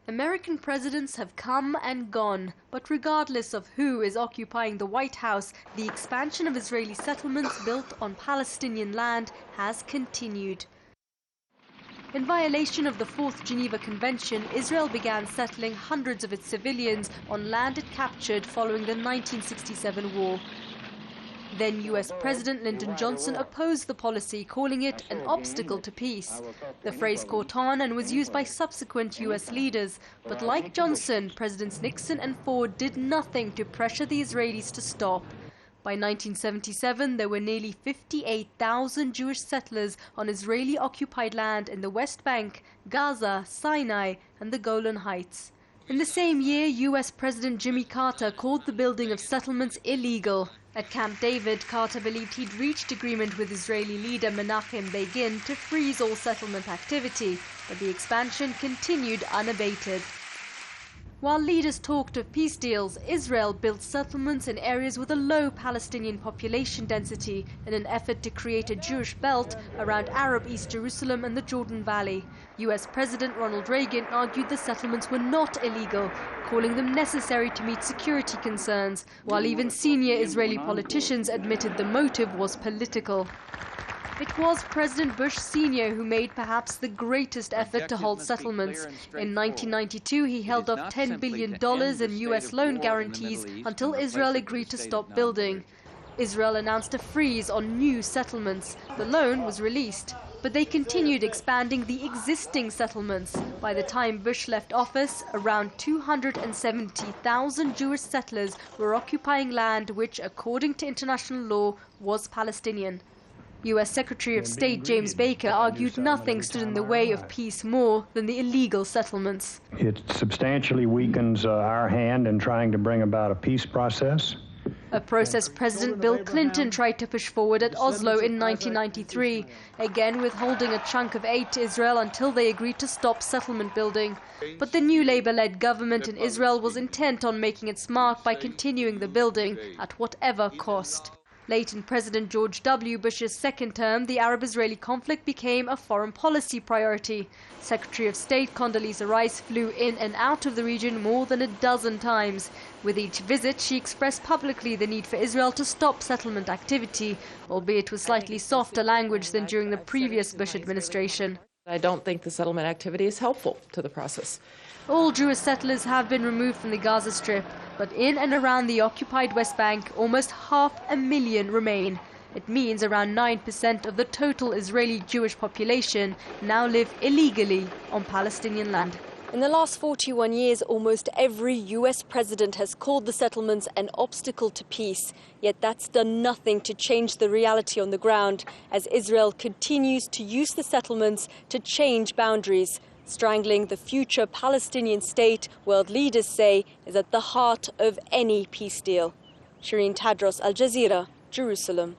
American presidents have come and gone, but regardless of who is occupying the White House, the expansion of Israeli settlements built on Palestinian land has continued. In violation of the Fourth Geneva Convention, Israel began settling hundreds of its civilians on land it captured following the 1967 war. Then US President Lyndon Johnson opposed the policy, calling it an obstacle to peace. The phrase caught on and was used by subsequent US leaders. But like Johnson, Presidents Nixon and Ford did nothing to pressure the Israelis to stop. By 1977, there were nearly 58,000 Jewish settlers on Israeli-occupied land in the West Bank, Gaza, Sinai, and the Golan Heights. In the same year, US President Jimmy Carter called the building of settlements illegal. At Camp David, Carter believed he'd reached agreement with Israeli leader Menachem Begin to freeze all settlement activity, but the expansion continued unabated. While leaders talked of peace deals, Israel built settlements in areas with a low Palestinian population density in an effort to create a Jewish belt around Arab East Jerusalem and the Jordan Valley. US President Ronald Reagan argued the settlements were not illegal, calling them necessary to meet security concerns, while even senior Israeli politicians admitted the motive was political. It was President Bush Sr. who made perhaps the greatest effort to halt settlements. In 1992, he held off $10 billion in US loan guarantees until Israel agreed to stop building. Israel announced a freeze on new settlements. The loan was released, but they continued expanding the existing settlements. By the time Bush left office, around 270,000 Jewish settlers were occupying land which, according to international law, was Palestinian. US Secretary of State James Baker argued nothing stood in the way of peace more than the illegal settlements. It substantially weakens our hand in trying to bring about a peace process. A process President Bill Clinton tried to push forward at Oslo in 1993, again withholding a chunk of aid to Israel until they agreed to stop settlement building. But the new Labour-led government in Israel was intent on making its mark by continuing the building at whatever cost. Late in President George W. Bush's second term, the Arab-Israeli conflict became a foreign policy priority. Secretary of State Condoleezza Rice flew in and out of the region more than a dozen times. With each visit, she expressed publicly the need for Israel to stop settlement activity, albeit with slightly softer language than during the previous Bush administration. I don't think the settlement activity is helpful to the process. All Jewish settlers have been removed from the Gaza Strip, but in and around the occupied West Bank, almost 500,000 remain. It means around 9% of the total Israeli Jewish population now live illegally on Palestinian land. In the last 41 years, almost every US president has called the settlements an obstacle to peace. Yet that's done nothing to change the reality on the ground, as Israel continues to use the settlements to change boundaries, strangling the future Palestinian state world leaders say is at the heart of any peace deal. Sherine Tadros, Al Jazeera, Jerusalem.